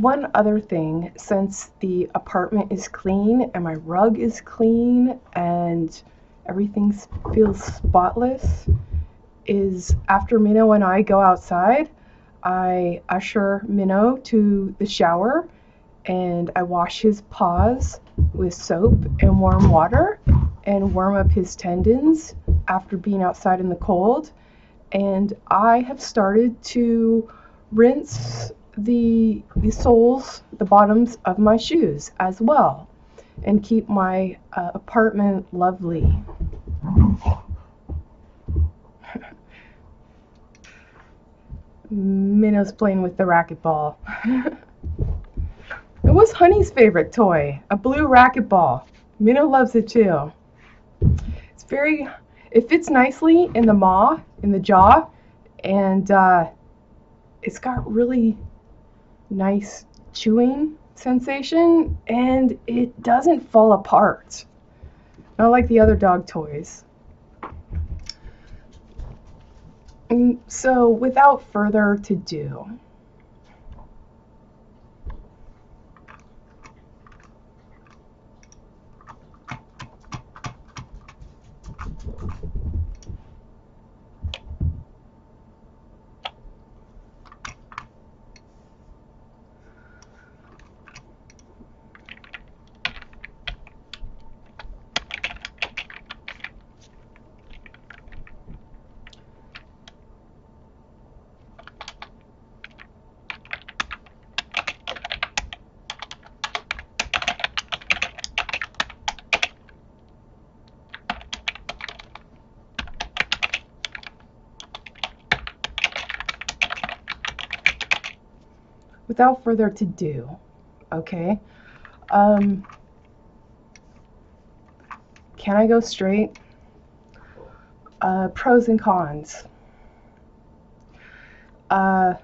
one other thing, since the apartment is clean and my rug is clean and everything feels spotless, is after Minnow and I go outside, I usher Minnow to the shower and I wash his paws with soap and warm water and warm up his tendons after being outside in the cold. And I have started to rinse the soles, the bottoms of my shoes as well, and keep my apartment lovely. Minnow's playing with the racquetball. It was Honey's favorite toy, a blue racquetball. Minnow loves it too. It fits nicely in the maw, in the jaw, and it's got really nice chewing sensation, and it doesn't fall apart. Not like the other dog toys. And so without further ado, okay? Can I go straight? Pros and cons. When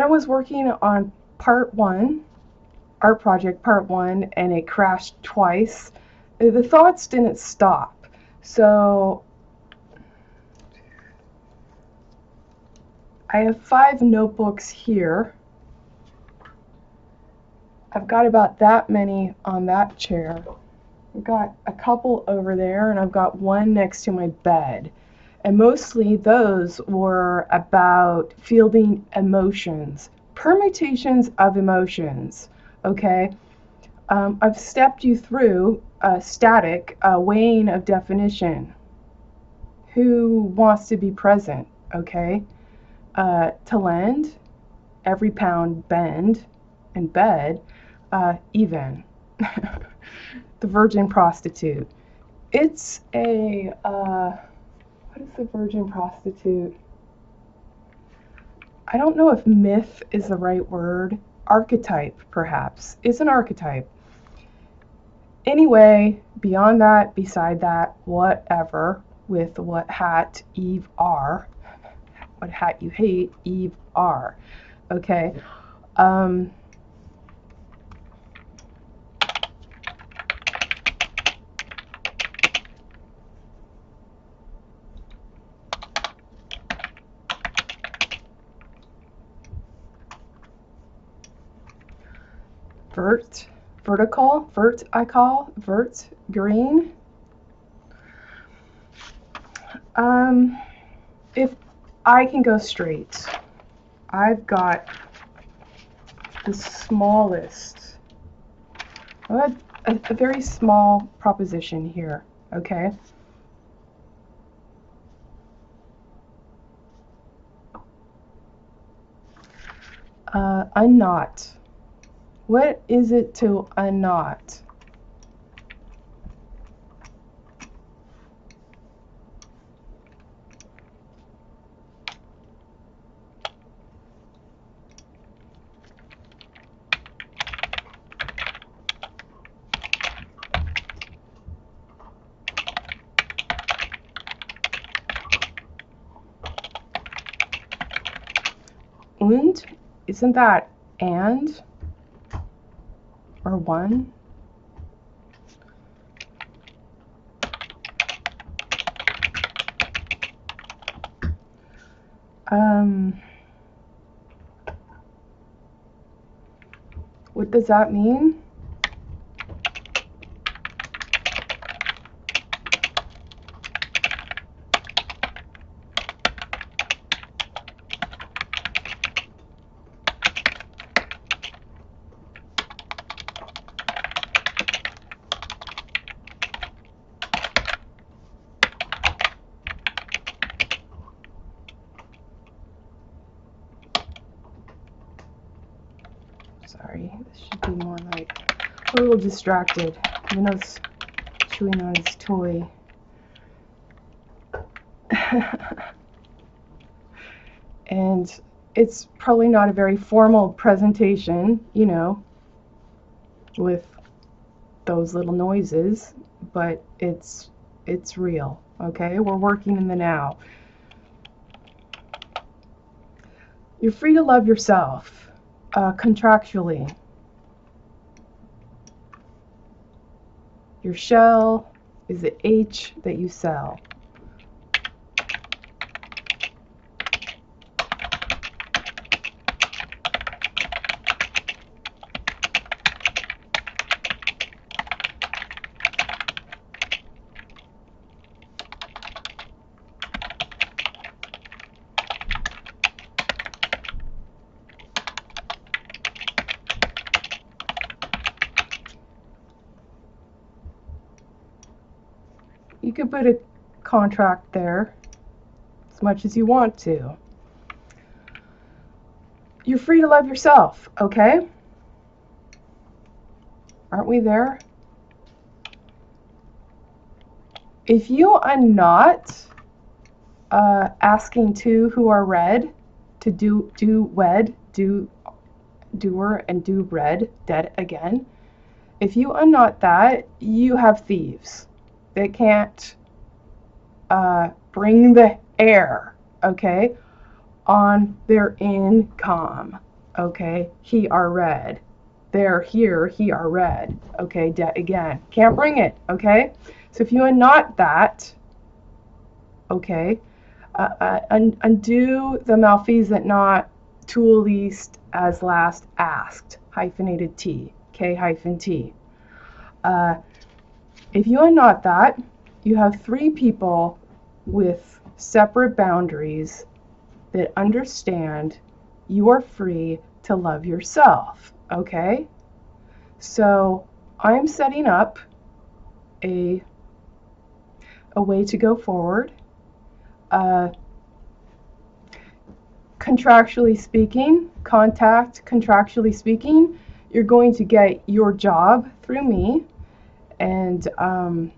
I was working on part 1, art project part 1, and it crashed twice, the thoughts didn't stop. So I have 5 notebooks here. I've got about that many on that chair. I've got a couple over there, and I've got one next to my bed. And mostly those were about fielding emotions, permutations of emotions, okay? I've stepped you through static, weighing of definition. Who wants to be present, okay? To lend, every pound bend, and bed, ea.ven. The virgin prostitute. It's a, what is the virgin prostitute? I don't know if myth is the right word. Archetype, perhaps. It's an archetype. Anyway, beyond that, beside that, whatever, with what hat Eve are, what hat you hate, Eve are. Okay. Vert I call, vert, green. If I can go straight, I've got the smallest, a very small proposition here, okay? Unknot. What is it to unknot? Und, isn't that and or one? What does that mean? Sorry, this should be more like, a little distracted, even though it's chewing on his toy. And it's probably not a very formal presentation, you know, with those little noises, but it's real, okay? We're working in the now. You're free to love yourself, contractually. Your shell is the H that you sell. You could put a contract there as much as you want to. You're free to love yourself, okay? Aren't we there? If you are not asking two who are red to do doer and do red, dead again, if you are not that, you have thieves. They can't bring the air, okay, on their income, okay? He are red. They're here, he are red, okay, dead again. Can't bring it, okay? So if you are not that, okay, undo the malfeasant not tool least as last asked, hyphenated T, K-T. If you are not that, you have three people with separate boundaries that understand you are free to love yourself, okay? So I'm setting up a way to go forward. Contractually speaking, you're going to get your job through me, and I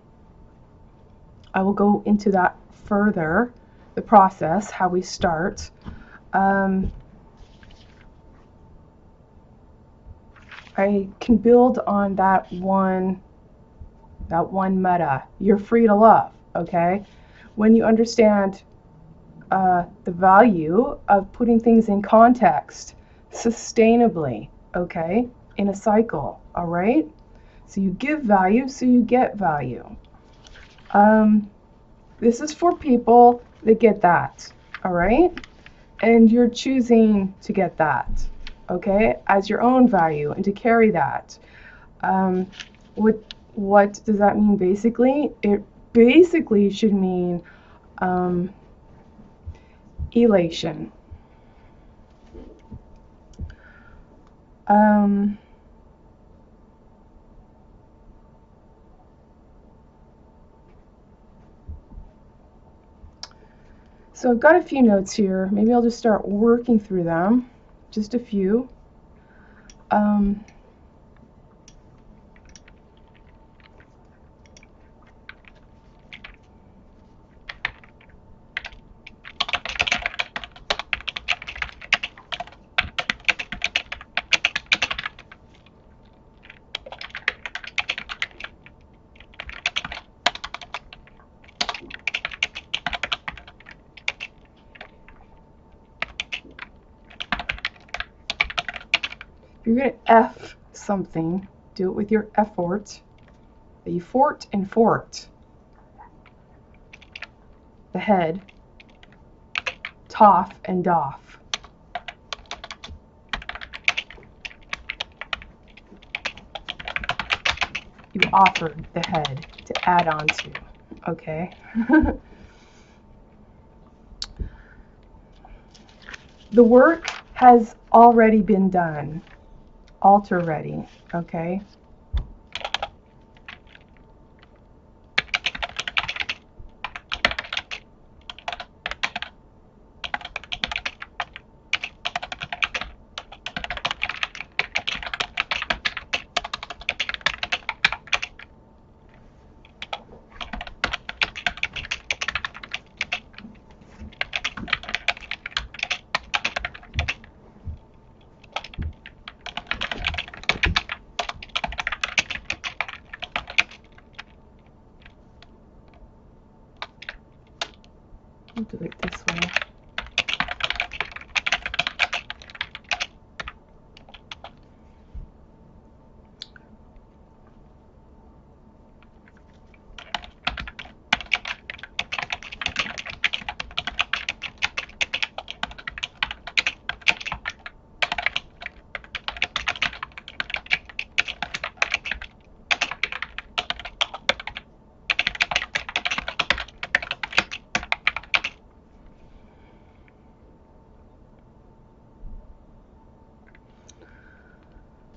will go into that further, the process, how we start. I can build on that one meta. You're free to love, okay? When you understand the value of putting things in context, sustainably, okay, in a cycle, all right? So you give value, so you get value. This is for people that get that, all right? And you're choosing to get that, okay, as your own value and to carry that. What does that mean basically? It basically should mean elation. So I've got a few notes here. Maybe I'll just start working through them. Just a few. If you're going to F something, do it with your effort. The fort and fort. The head. Toff and doff. you offered the head to add on to. Okay. The work has already been done, altar ready. Okay. I'll do it this way.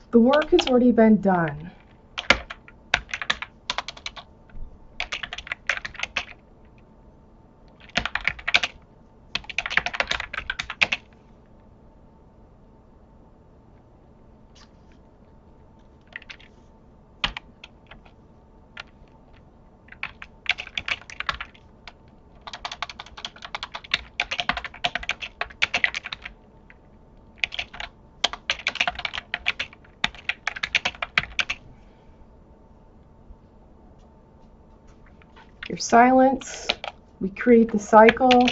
The work has already been done. Your silence, we create the cycle.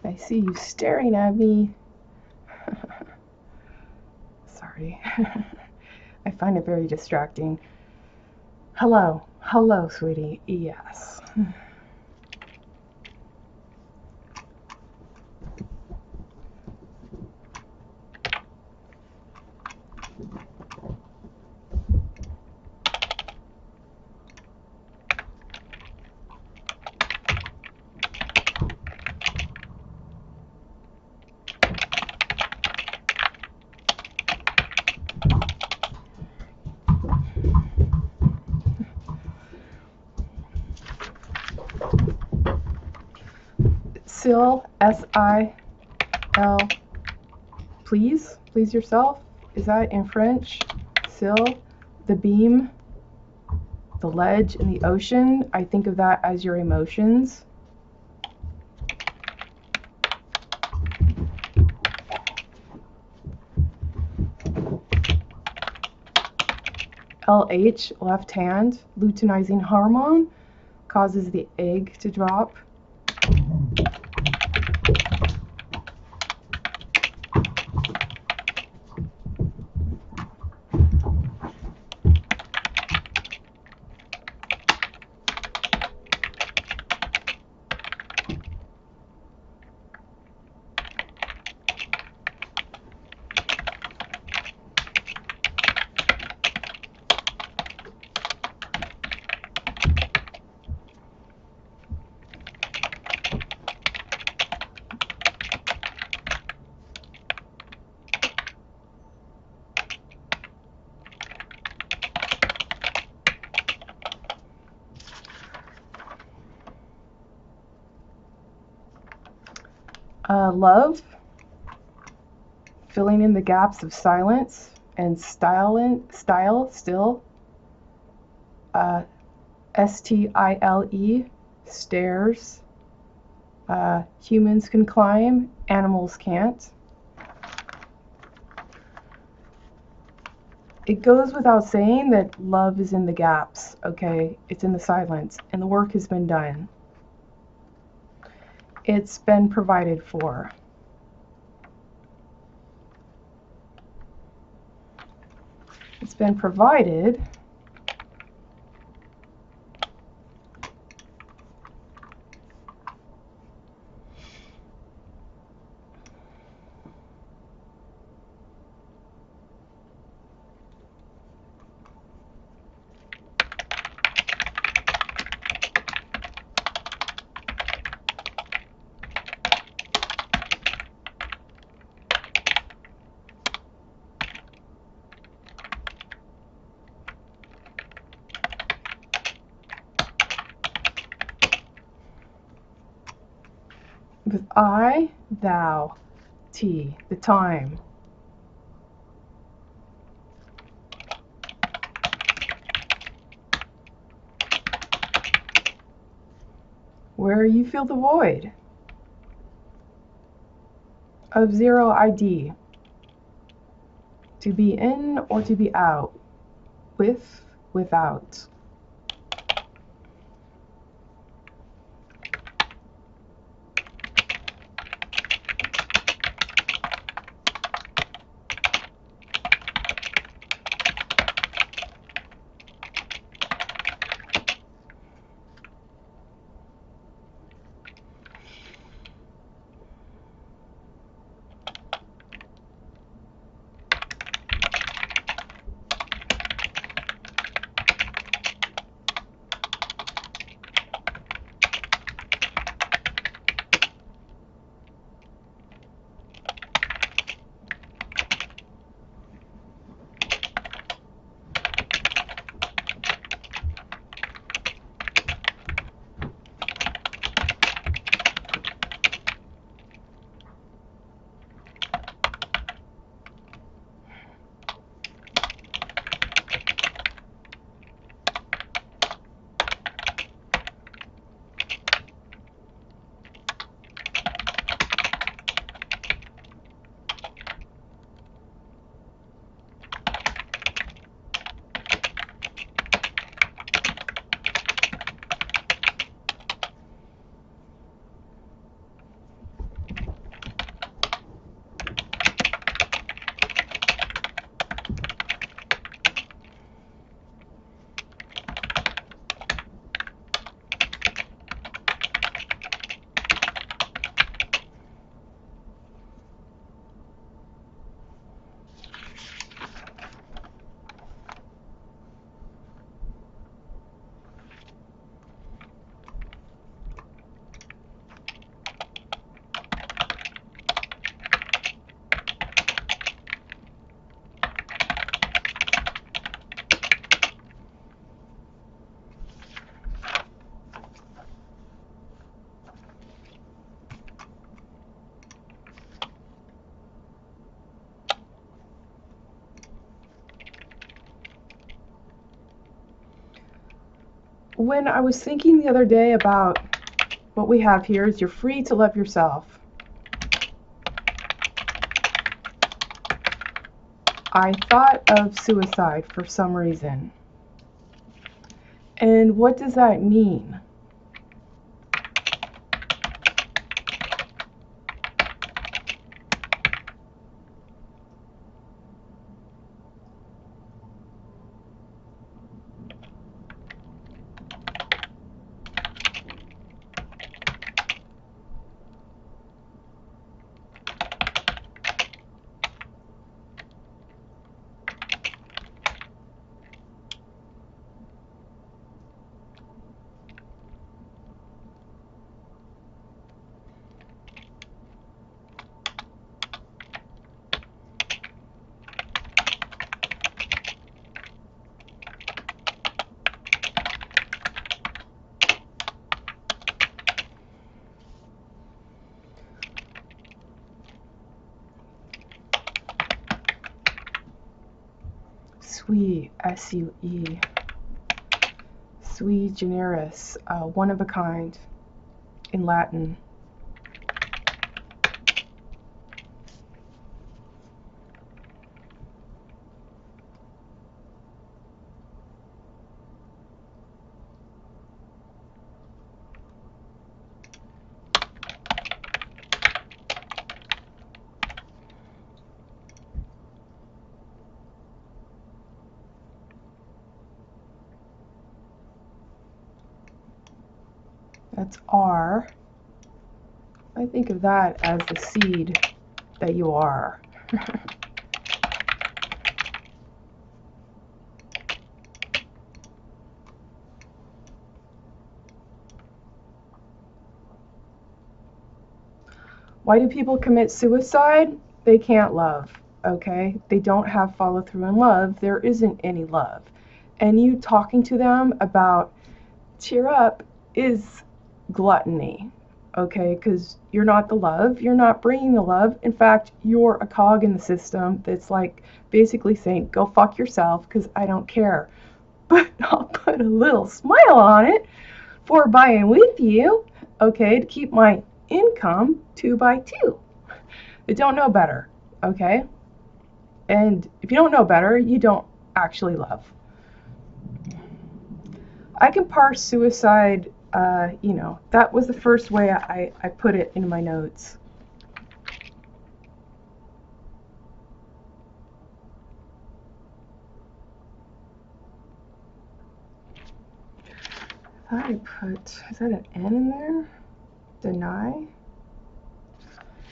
I see you staring at me. Sorry. I find it very distracting. Hello. Hello, sweetie. Yes. Sil, S-I-L, please yourself. Is that in French? Sil, the beam, the ledge, and the ocean. I think of that as your emotions. LH, left hand, luteinizing hormone, causes the egg to drop. Love, filling in the gaps of silence, and style, still, S-T-I-L-E, stairs, Humans can climb, animals can't. It goes without saying that love is in the gaps, okay? It's in the silence, and the work has been done. It's been provided for. It's been provided with I, thou, T, the time. Where you feel the void of 0 ID. To be in or to be out. With, without. When I was thinking the other day about what we have here is you're free to love yourself. I thought of suicide for some reason. And what does that mean? Sui, S-U-E, sui generis, one of a kind in Latin. That's R. I think of that as the seed that you are. Why do people commit suicide? They can't love, okay? They don't have follow through in love. There isn't any love. And you talking to them about cheer up is gluttony, okay? Because you're not the love. You're not bringing the love. In fact, you're a cog in the system that's like basically saying, go fuck yourself because I don't care. But I'll put a little smile on it for buying with you, okay, to keep my income 2 by 2. They don't know better, okay? And if you don't know better, you don't actually love. I can parse suicide, you know, that was the first way I put it in my notes. I thought I put, is that an N in there? Deny?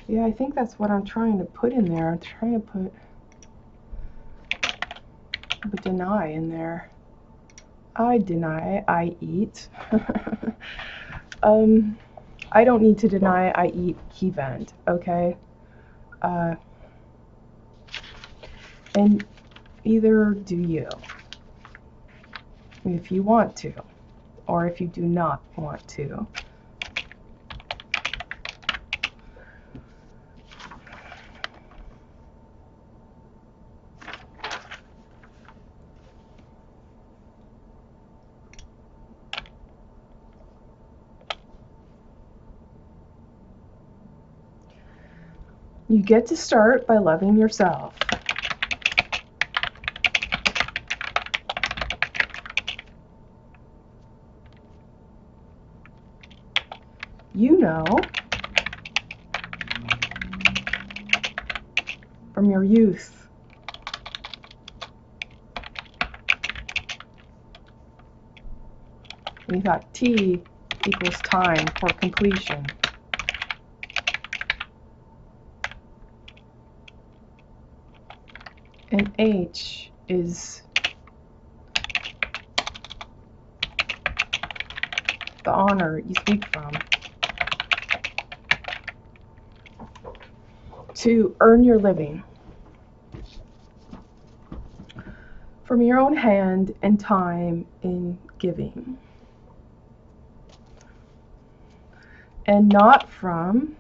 Yeah, I think that's what I'm trying to put in there. I'm trying to put deny in there. I deny I eat. I don't need to deny I eat ea.ven, okay? And either do you, if you want to, or if you do not want to. You get to start by loving yourself. You know from your youth when you thought T equals time for completion. And H is the honor you speak from. To earn your living from your own hand and time in giving. And not from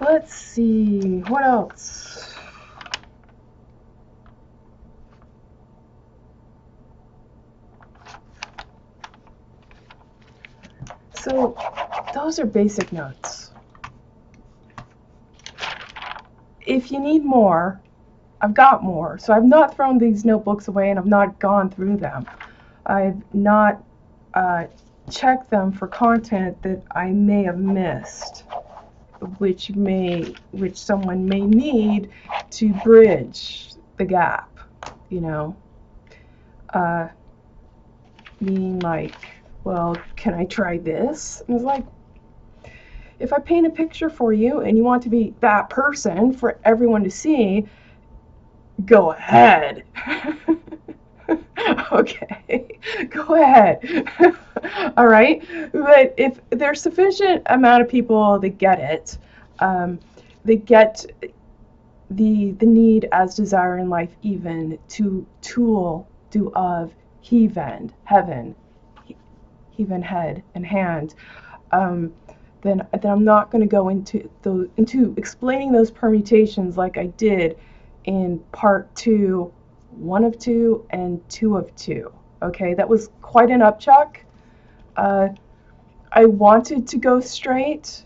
let's see, what else? So those are basic notes. If you need more, I've got more. So I've not thrown these notebooks away and I've not gone through them. I've not checked them for content that I may have missed, which someone may need to bridge the gap, you know. Meaning like, well, can I try this? And it's like, if I paint a picture for you and you want to be that person for everyone to see, go ahead. Okay, go ahead. All right, but if there's sufficient amount of people that get it, they get the need as desire in life even to tool do of ea.ven, heaven, ea.ven head and hand, then I'm not going to go into explaining those permutations like I did in part 2, 1 of 2, and 2 of 2. Okay, that was quite an upchuck. I wanted to go straight,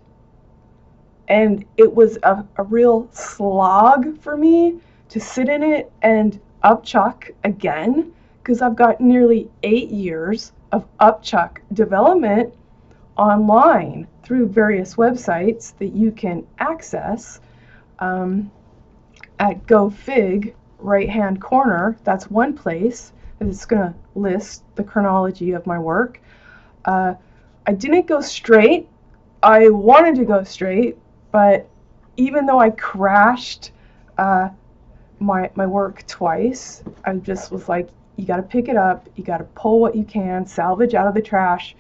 and it was a real slog for me to sit in it and upchuck again, because I've got nearly 8 years of upchuck development online through various websites that you can access at GoFig right hand corner. That's one place that it's going to list the chronology of my work. I didn't go straight. I wanted to go straight, but even though I crashed my work twice, I just was like, you got to pick it up, you got to pull what you can, salvage out of the trash,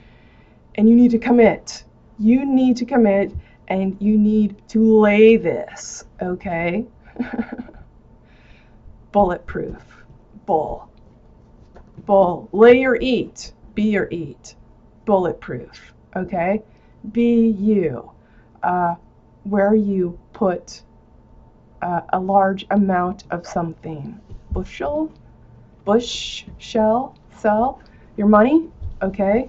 and you need to commit. You need to commit, and you need to lay this, okay? Bulletproof. Bull. Lay your eat. Be your eat. Bulletproof, okay? Be you. Where you put a large amount of something. Bushel, shell, sell, your money, okay?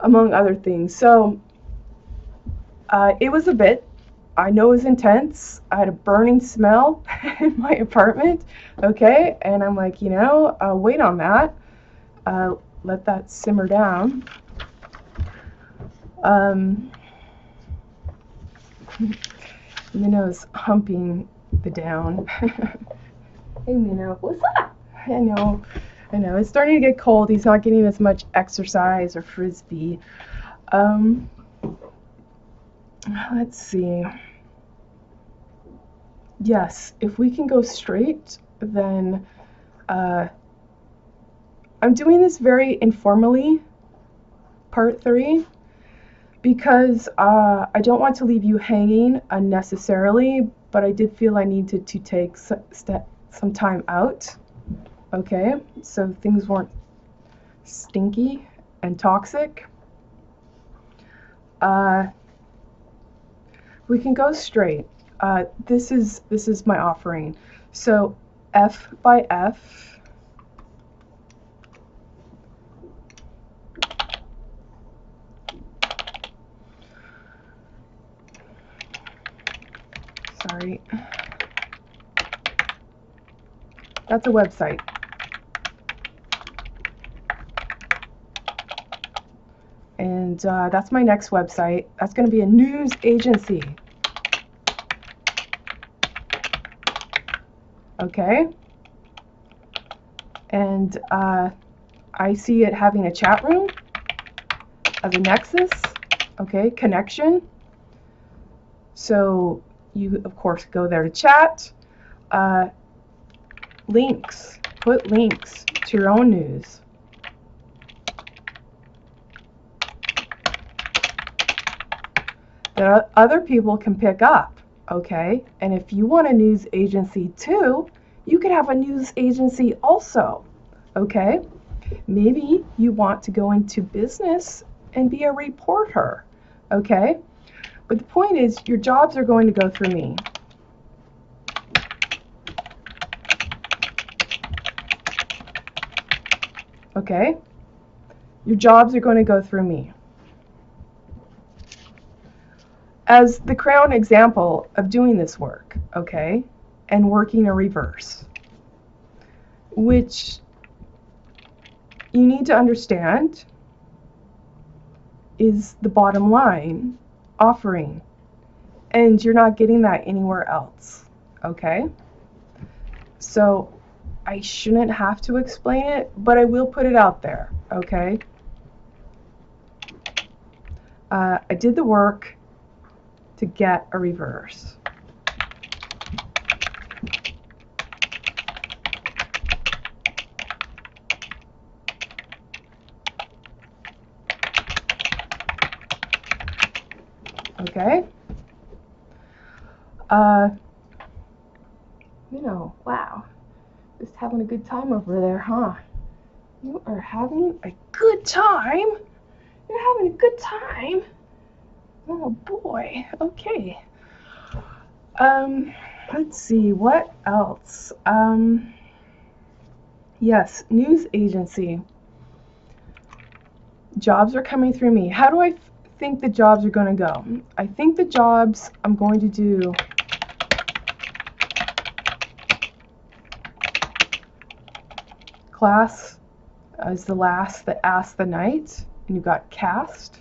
Among other things. So it was a bit, I know it was intense. I had a burning smell in my apartment, okay? And I'm like, you know, wait on that. Let that simmer down. Minnow's humping the down. Hey Minnow, what's up? I know, it's starting to get cold. He's not getting as much exercise or frisbee. Let's see. Yes, if we can go straight, then I'm doing this very informally, part 3, because I don't want to leave you hanging unnecessarily, but I did feel I needed to take some time out, okay, so things weren't stinky and toxic. We can go straight. This is my offering. So F by F. Sorry. That's a website. And that's my next website. That's going to be a news agency. Okay. And I see it having a chat room as a nexus. Okay, connection. So you, of course, go there to chat. Links. Put links to your own news. That other people can pick up, okay? And if you want a news agency too, you could have a news agency also, okay? Maybe you want to go into business and be a reporter, okay? But the point is, your jobs are going to go through me. Okay? Your jobs are going to go through me. As the crown example of doing this work, okay, and working a reverse, which you need to understand is the bottom line offering, and you're not getting that anywhere else. Okay, so I shouldn't have to explain it, but I will put it out there. Okay, I did the work to get a reverse. Okay. You know, wow. Just having a good time over there, huh? You are having a good time? You're having a good time? Oh boy. Okay. Let's see, what else? Yes, news agency. Jobs are coming through me. How do I think the jobs are going to go? I think the jobs I'm going to do class is the last that asks the night, and you've got cast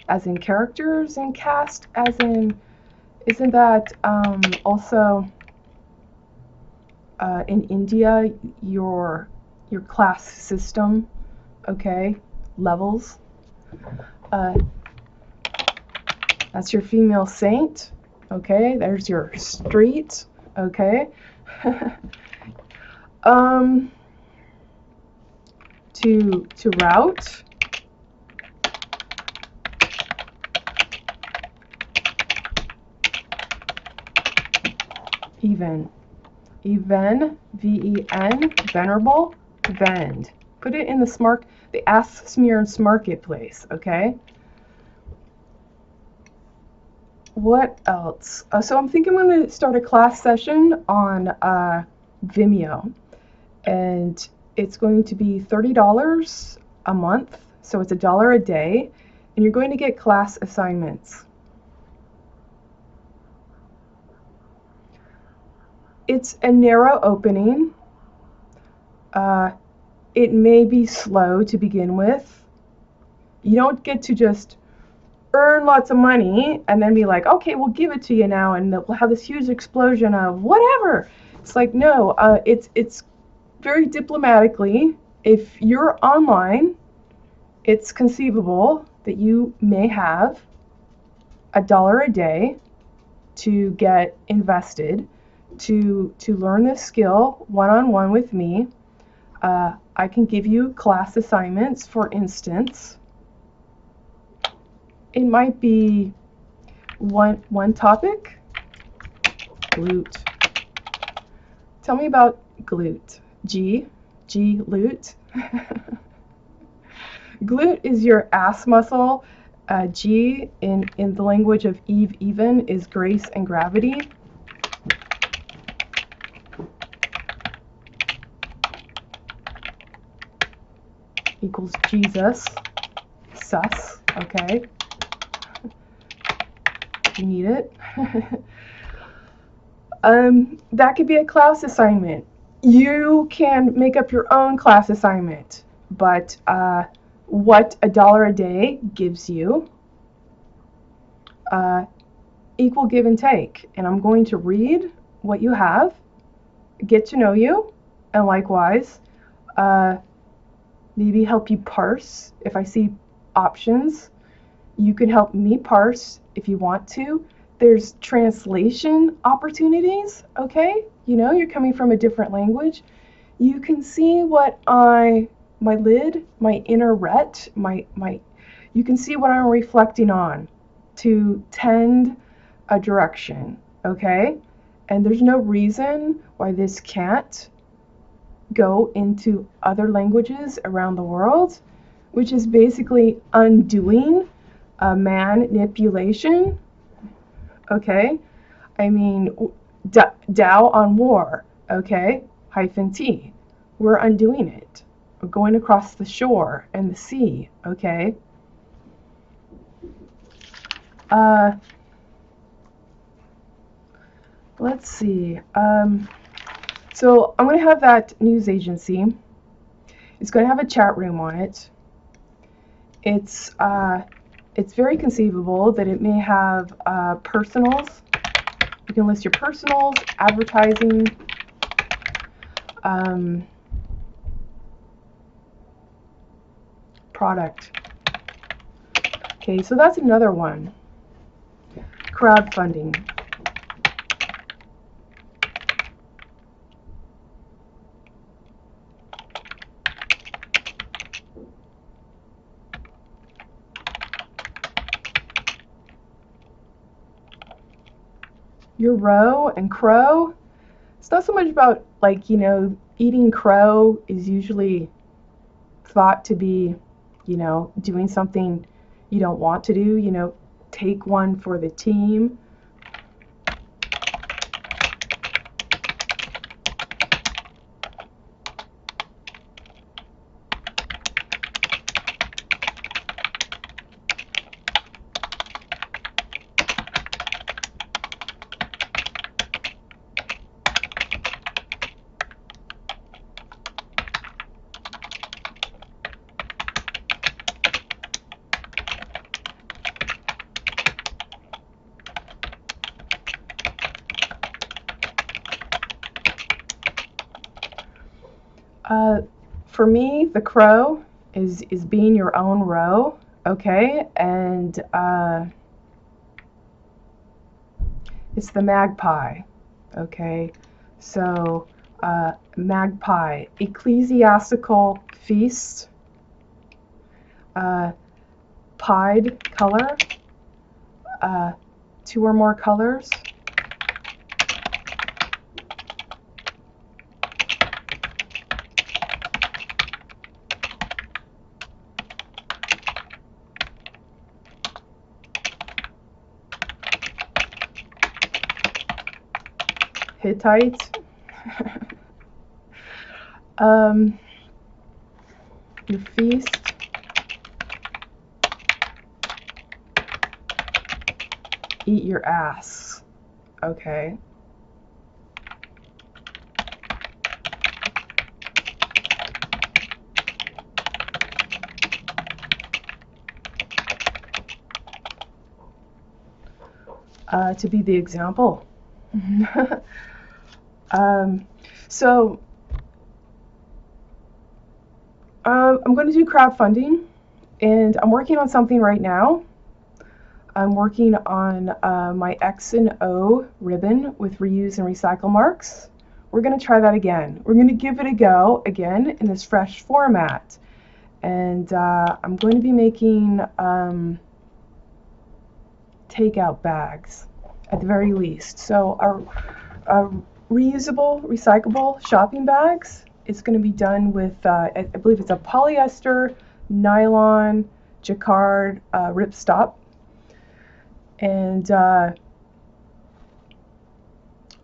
as in characters and cast as in, isn't that also in India your class system? Okay, levels. That's your female saint. Okay, there's your street. Okay. To route. Even. Even, V-E-N, venerable, vend. Put it in the Ask, Smear, and Marketplace, okay? What else? So I'm thinking I'm going to start a class session on Vimeo, and it's going to be $30 a month, so it's $1 a day, and you're going to get class assignments. It's a narrow opening. It may be slow to begin with. You don't get to just earn lots of money and then be like, okay, we'll give it to you now, and we'll have this huge explosion of whatever. It's like, no, it's very diplomatically. If you're online, it's conceivable that you may have $1 a day to get invested to learn this skill one-on-one with me. I can give you class assignments, for instance. It might be one topic. Glute. Tell me about glute. Glute. Glute is your ass muscle. G in the language of ea.ven is grace and gravity. Equals Jesus. Sus. Okay. You need it. That could be a class assignment. You can make up your own class assignment, but what $1 a day gives you, equal give and take. And I'm going to read what you have, get to know you, and likewise, maybe help you parse. If I see options, you can help me parse if you want to. There's translation opportunities, okay? You know, you're coming from a different language. You can see what my lid, my inner ret, you can see what I'm reflecting on to tend a direction, okay? And there's no reason why this can't go into other languages around the world, which is basically undoing manipulation, okay? I mean, Tao on war, okay? -T. We're undoing it. We're going across the shore and the sea, okay? Let's see. So I'm going to have that news agency. It's going to have a chat room on it. It's very conceivable that it may have personals. You can list your personals, advertising, product. Okay, so that's another one. Crowdfunding. Your roe and crow, it's not so much about, like, you know, eating crow is usually thought to be, you know, doing something you don't want to do, you know, take one for the team. For me, the crow is being your own roe, okay? And it's the magpie, okay? So magpie, ecclesiastical feast, pied color, 2 or more colors. Hittites. Your feast. Eat your ass. Okay. To be the example. So I'm going to do crowdfunding, and I'm working on something right now. I'm working on my X and O ribbon with reuse and recycle marks. We're going to try that again. We're going to give it a go again in this fresh format. And I'm going to be making takeout bags at the very least. So our reusable, recyclable shopping bags, it's going to be done with, I believe it's a polyester, nylon, jacquard ripstop. And I'm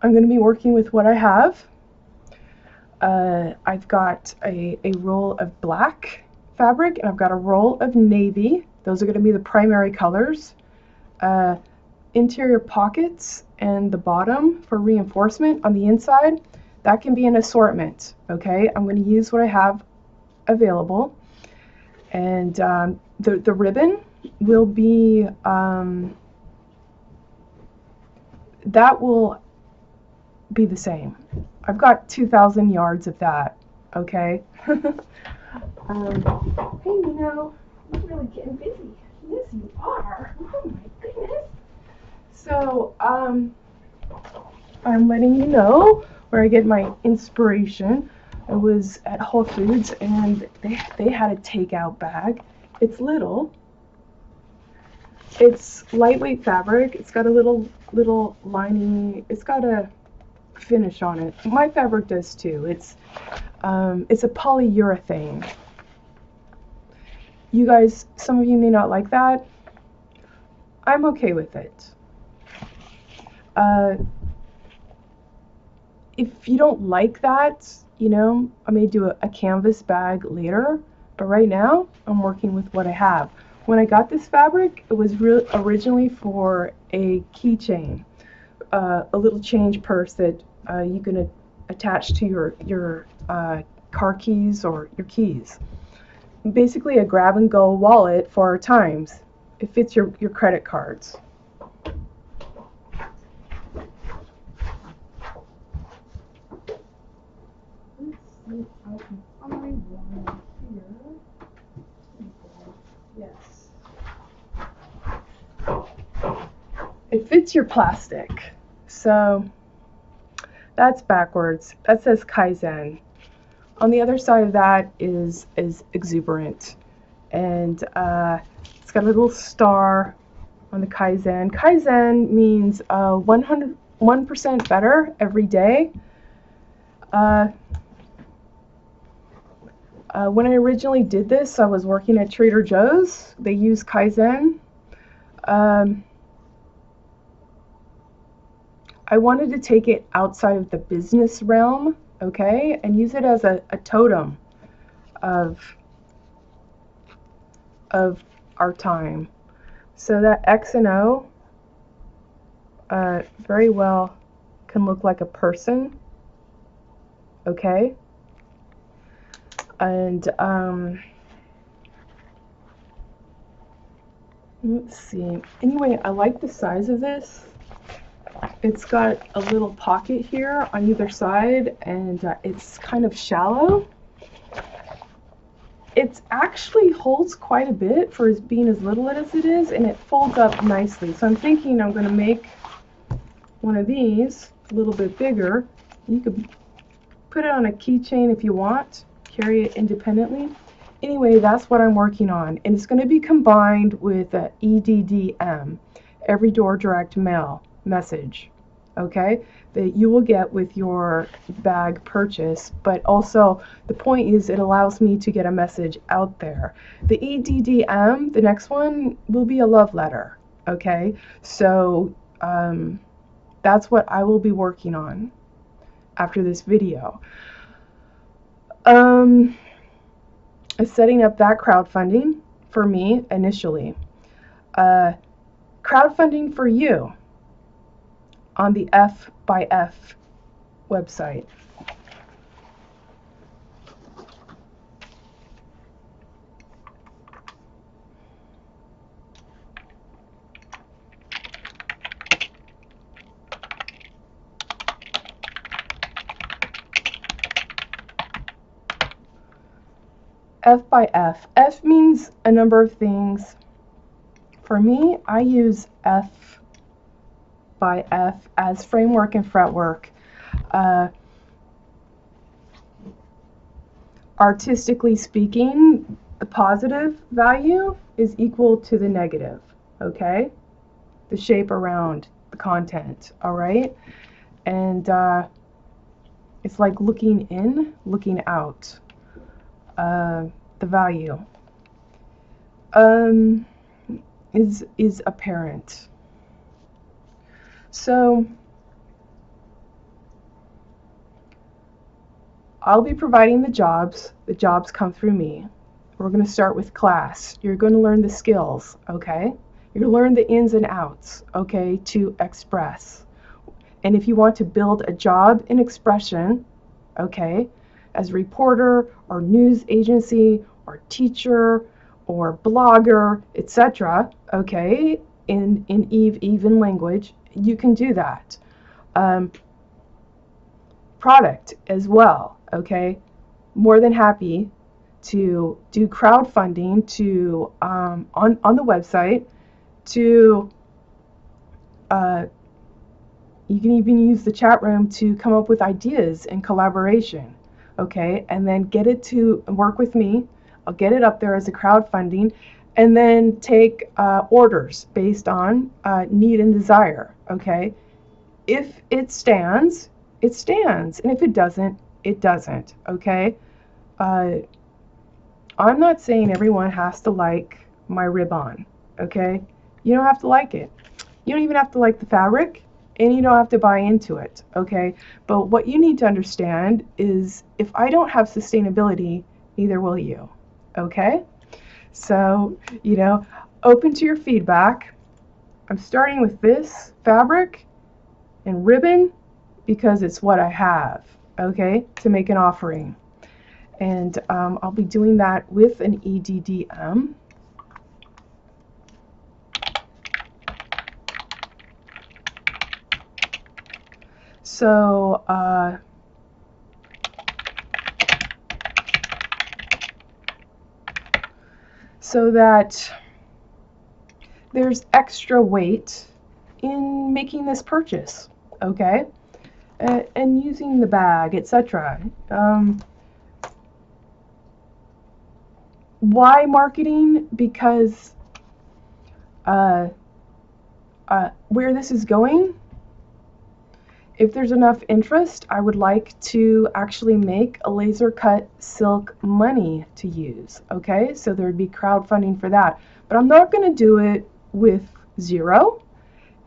going to be working with what I have. I've got a roll of black fabric, and I've got a roll of navy. Those are going to be the primary colors. Interior pockets and the bottom for reinforcement on the inside. That can be an assortment, okay? I'm going to use what I have available. And the ribbon will be, that will be the same. I've got 2,000 yards of that, okay? Hey, you know, you're really getting busy. Yes, you are. Oh my goodness. So, I'm letting you know where I get my inspiration. I was at Whole Foods, and they had a takeout bag. It's little. It's lightweight fabric. It's got a little lining. It's got a finish on it. My fabric does too. It's a polyurethane. You guys, some of you may not like that. I'm okay with it. If you don't like that, you know, I may do a canvas bag later, but right now I'm working with what I have. When I got this fabric, it was originally for a keychain, a little change purse that you can attach to your car keys or your keys. Basically a grab-and-go wallet for our times. It fits your credit cards. Let's see if I can find one here. Yes. It fits your plastic. So that's backwards. That says Kaizen. On the other side of that is xubrnt. And it's got a little star on the Kaizen. Kaizen means 1% better every day. When I originally did this, I was working at Trader Joe's. They use Kaizen. I wanted to take it outside of the business realm, okay, and use it as a totem of our time. So that X and O very well can look like a person, okay, and let's see. Anyway, I like the size of this. It's got a little pocket here on either side, and it's kind of shallow. It actually holds quite a bit for being as little as it is, and it folds up nicely. So I'm thinking I'm going to make one of these a little bit bigger. You could put it on a keychain if you want, carry it independently. Anyway, that's what I'm working on, and it's going to be combined with EDDM, Every Door Direct Mail message, okay, that you will get with your bag purchase. But also the point is it allows me to get a message out there. The EDDM, the next one, will be a love letter, okay. So that's what I will be working on after this video. Setting up that crowdfunding for me initially. Crowdfunding for you on the F/F website. F/F. F means a number of things. For me, I use F/F as framework and fretwork. Artistically speaking, the positive value is equal to the negative, okay? The shape around the content, all right? And it's like looking in, looking out. The value is apparent. So I'll be providing the jobs. The jobs come through me. We're going to start with class. You're going to learn the skills, okay? You're going to learn the ins and outs, okay, to express. And if you want to build a job in expression, okay, as a reporter or news agency or teacher or blogger, etc., okay, in ea.ven language, you can do that. Product as well, okay. More than happy to do crowdfunding to on the website. To you can even use the chat room to come up with ideas and collaboration, okay, and then get it to work with me. I'll get it up there as a crowdfunding, and then take orders based on need and desire, okay. If it stands, it stands, and if it doesn't, it doesn't, okay. I'm not saying everyone has to like my ribbon, okay. You don't have to like it. You don't even have to like the fabric, and you don't have to buy into it, okay. But what you need to understand is if I don't have sustainability, neither will you, okay. So, you know, open to your feedback. I'm starting with this fabric and ribbon because it's what I have, okay, to make an offering. And I'll be doing that with an EDDM. So so that there's extra weight in making this purchase, okay? And using the bag, etc. Why marketing? Because where this is going, if there's enough interest, I would like to actually make a laser cut silk money to use, okay? So there'd be crowdfunding for that. But I'm not going to do it with 0,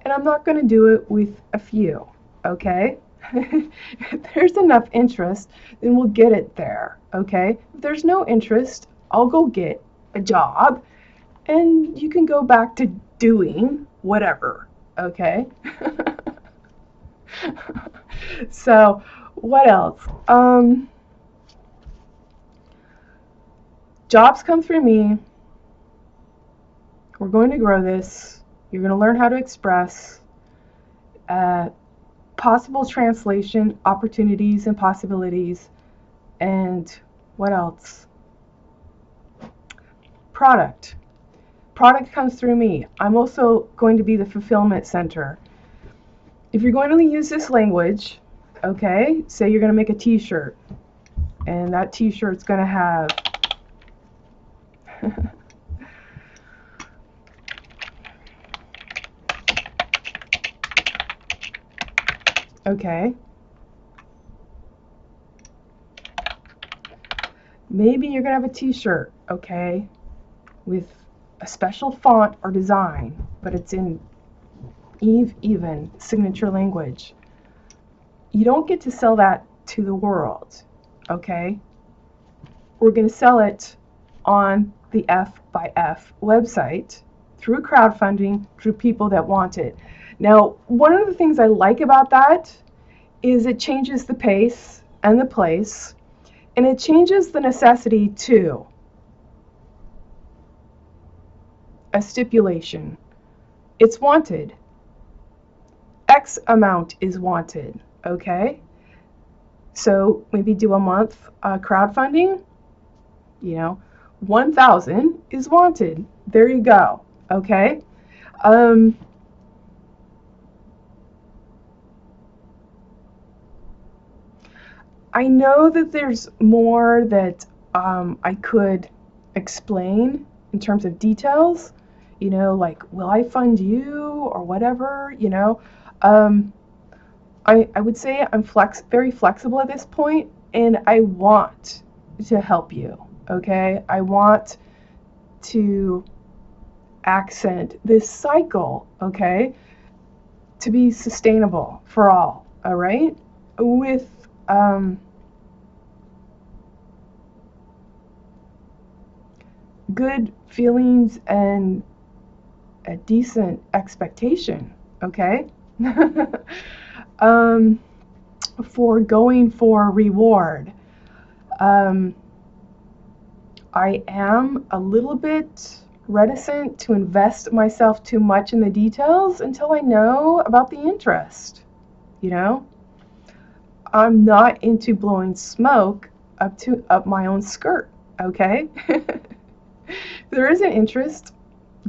and I'm not going to do it with a few, okay? If there's enough interest, then we'll get it there, okay? If there's no interest, I'll go get a job, and you can go back to doing whatever, okay? So, what else? Jobs come through me. We're going to grow this. You're going to learn how to express. Possible translation, opportunities and possibilities. And what else? Product. Product comes through me. I'm also going to be the fulfillment center. If you're going to use this language, okay, say you're going to make a t-shirt, and that t-shirt's going to have okay, maybe you're going to have a t-shirt, okay, with a special font or design, but it's in ea.ven signature language. You don't get to sell that to the world, okay? We're going to sell it on the F/F website through crowdfunding, through people that want it. Now, one of the things I like about that is it changes the pace and the place, and it changes the necessity to a stipulation. It's wanted. X amount is wanted, okay? So maybe do a month crowdfunding, you know, 1,000 is wanted. There you go, okay? I know that there's more that I could explain in terms of details, you know, like, will I fund you or whatever, you know? I would say I'm very flexible at this point, and I want to help you, okay? I want to accent this cycle, okay, to be sustainable for all right? With good feelings and a decent expectation, okay? For going for reward. I am a little bit reticent to invest myself too much in the details until I know about the interest, you know? I'm not into blowing smoke up my own skirt, okay? If there is an interest,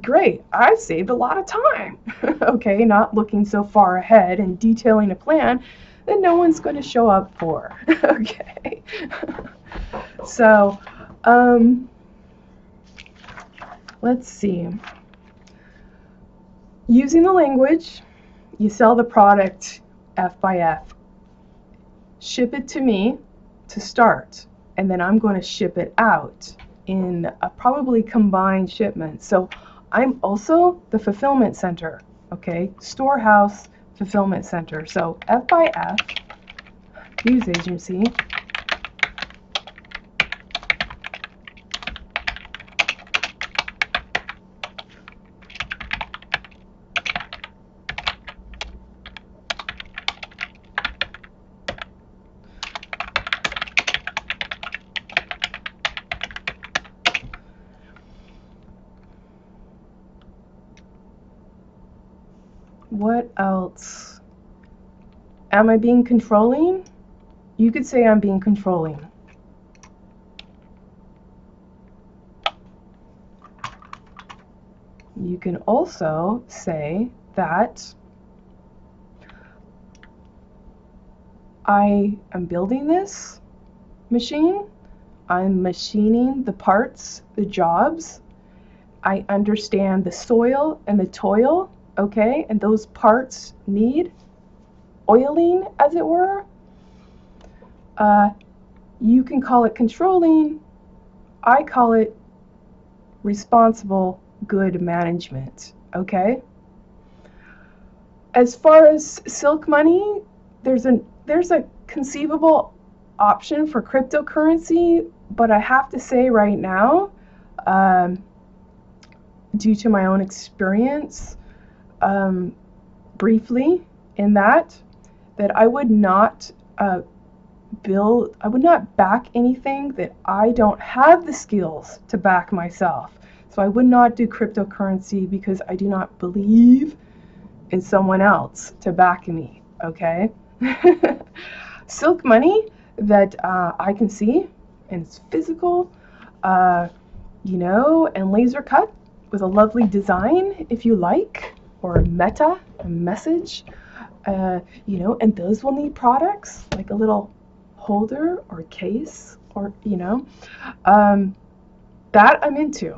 great, I've saved a lot of time, okay, not looking so far ahead and detailing a plan that no one's going to show up for, okay? So, let's see. Using the language, you sell the product F/F. Ship it to me to start, and then I'm going to ship it out in a probably combined shipment. So I'm also the fulfillment center, okay? Storehouse fulfillment center. So F/F, news agency. What else? Am I being controlling? You could say I'm being controlling. You can also say that I am building this machine. I'm machining the parts, the jobs. I understand the soil and the toil, okay? And those parts need oiling, as it were. You can call it controlling. I call it responsible, good management, okay? As far as silk money, there's a conceivable option for cryptocurrency, but I have to say right now, due to my own experience, briefly in that I would not I would not back anything that I don't have the skills to back myself. So I would not do cryptocurrency because I do not believe in someone else to back me, okay? Silk money that I can see, and it's physical, you know, and laser cut with a lovely design, if you like, or a message, you know, and those will need products, like a little holder or case, or, you know, that I'm into.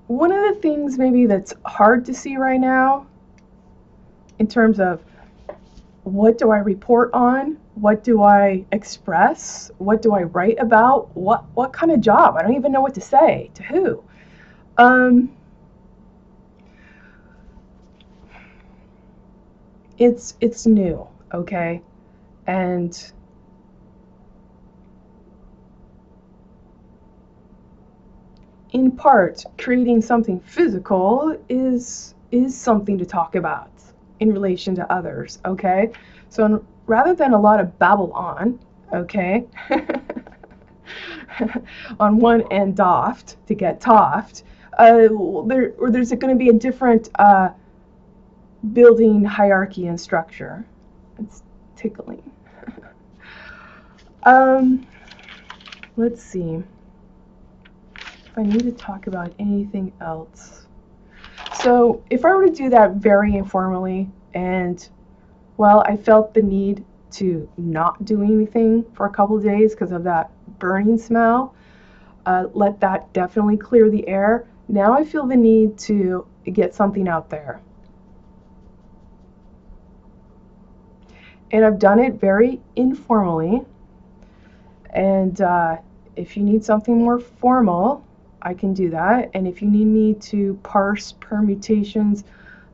One of the things maybe that's hard to see right now, in terms of what do I report on, what do I express, what do I write about, what kind of job? I don't even know what to say to who. It's new, okay? And in part, creating something physical is something to talk about in relation to others, okay? So rather than a lot of babble on, okay, on one end doffed to get toffed, there's going to be a different building hierarchy and structure. It's tickling. Let's see if I need to talk about anything else. So if I were to do that very informally, and well, I felt the need to not do anything for a couple of days because of that burning smell, let that definitely clear the air. Now I feel the need to get something out there. And I've done it very informally. And if you need something more formal, I can do that. And if you need me to parse permutations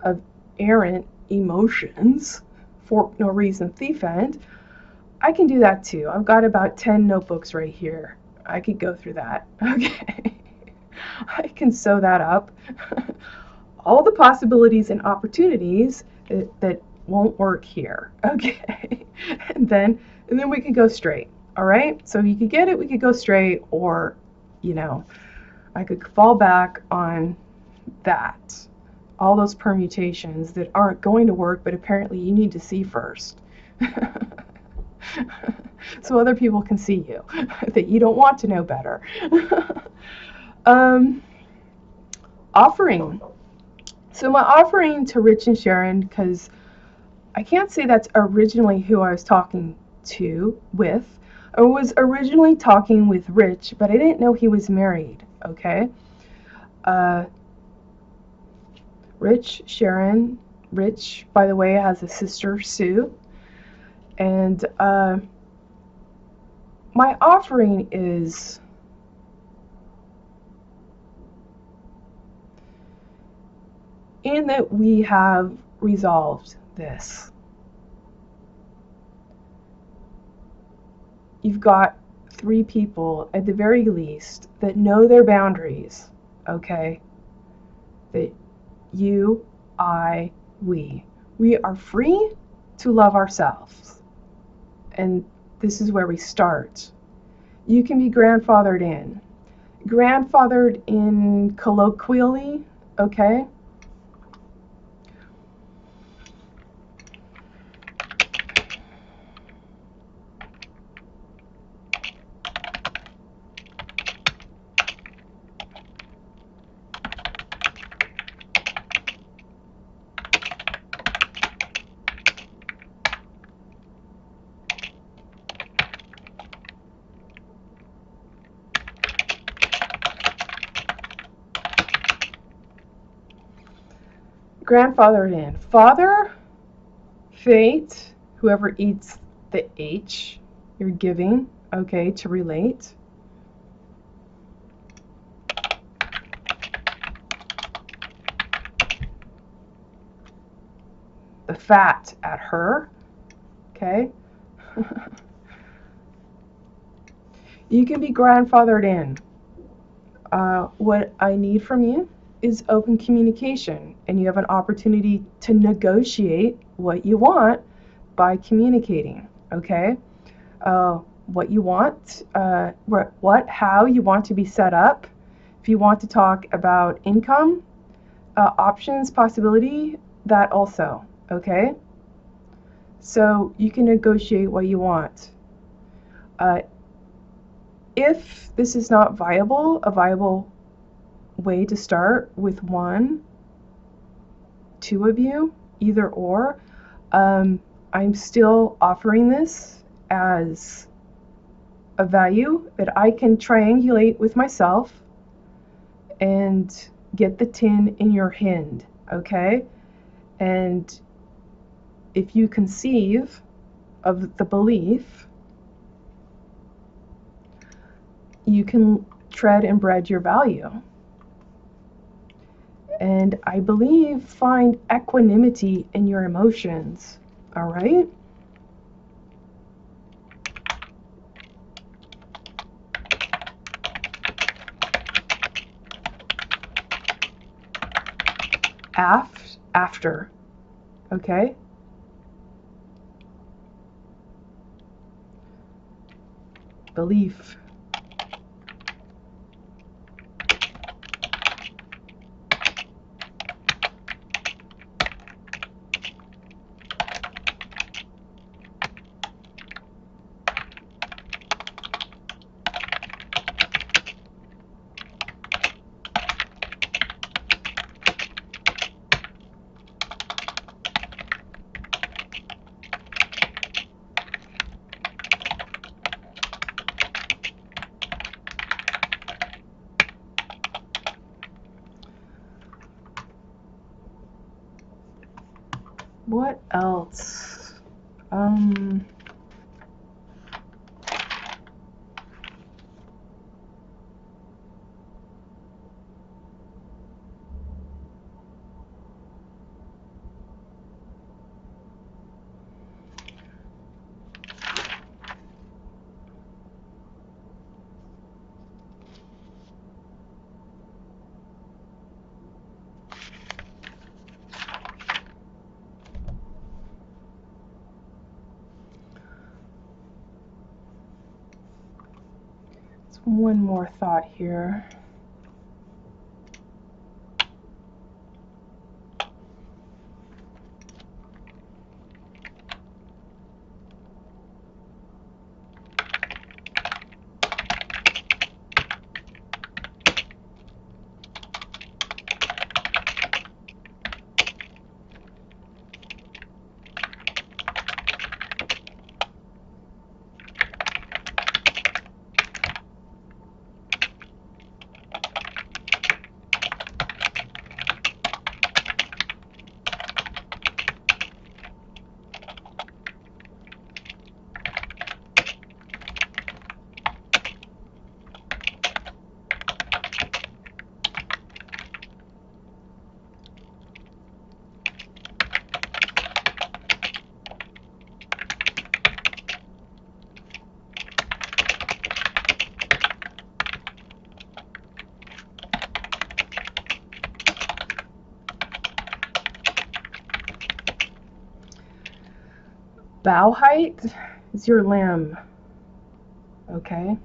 of errant emotions, for no reason, thief end, I can do that too. I've got about 10 notebooks right here. I could go through that. Okay. I can sew that up. All the possibilities and opportunities that won't work here. Okay. And then we can go straight. All right. So you could get it, we could go straight, or, you know, I could fall back on that. All those permutations that aren't going to work, but apparently you need to see first. So other people can see you, that you don't want to know better. Offering. So my offering to Rich and Sharon, because I can't say that's originally who I was talking with. I was originally talking with Rich, but I didn't know he was married, okay? Rich, Sharon. Rich, by the way, has a sister, Sue. And my offering is in that we have resolved this. You've got 3 people, at the very least, that know their boundaries, okay? That you, I, we are free to love ourselves. And this is where we start. You can be grandfathered in. Grandfathered in colloquially, okay? grandfathered in. Father, fate, whoever eats the H, you're giving, okay, to relate. The fat at her, okay. You can be grandfathered in. What I need from you is open communication, and you have an opportunity to negotiate what you want by communicating, okay? What you want, how you want to be set up. If you want to talk about income, options, possibility, that also, okay? So you can negotiate what you want. If this is not viable, a viable way to start with 1, 2 of you, either or, I'm still offering this as a value that I can triangulate with myself and get the tin in your hand, okay? And if you conceive of the belief, you can tread and bread your value. And I believe find equanimity in your emotions, all right? After, okay? Belief. What else? One more thought here. Bow height is your limb, okay?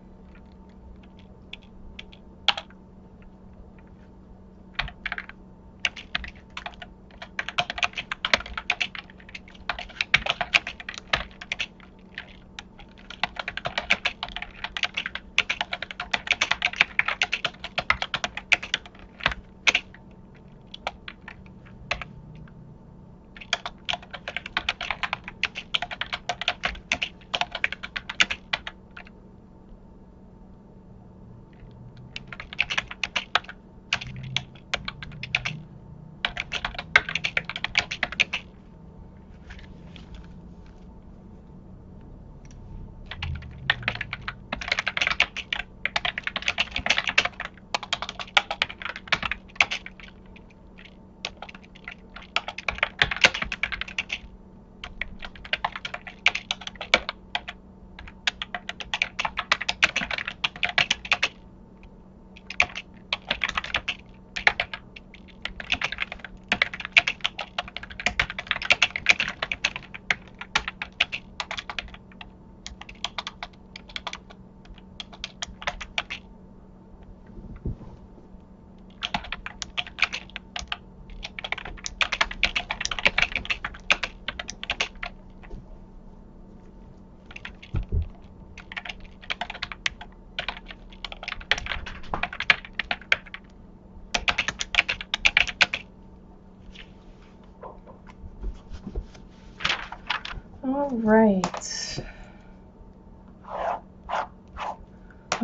All right.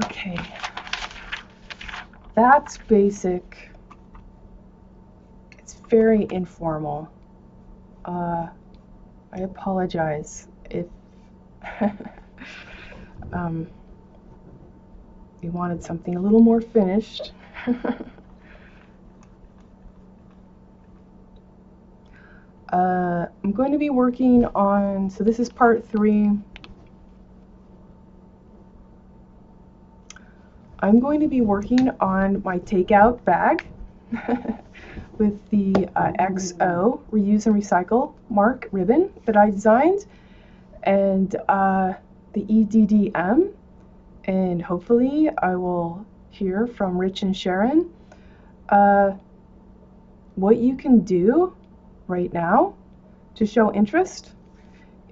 Okay. That's basic. It's very informal. I apologize if you wanted something a little more finished. I'm going to be working on, so this is part 3. I'm going to be working on my takeout bag with the XO, reuse and recycle mark ribbon that I designed, and the EDDM, and hopefully I will hear from Rich and Sharon what you can do right now to show interest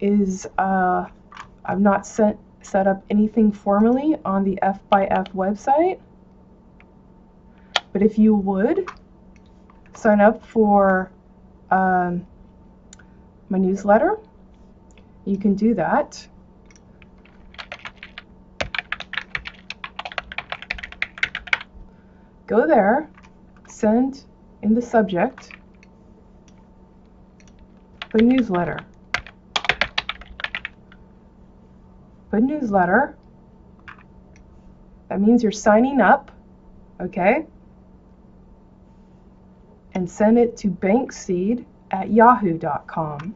is I've not set up anything formally on the F by F website, but if you would sign up for my newsletter, you can do that. Go there, send in the subject, put newsletter. Put newsletter. That means you're signing up, okay? And send it to banksead@yahoo.com.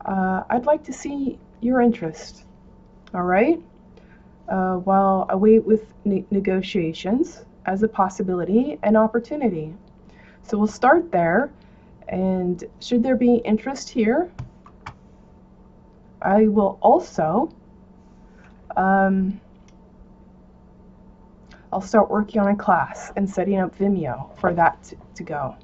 I'd like to see your interest, all right? While I wait with negotiations as a possibility and opportunity. So we'll start there, and should there be interest here, I will also I'll start working on a class and setting up Vimeo for that to go.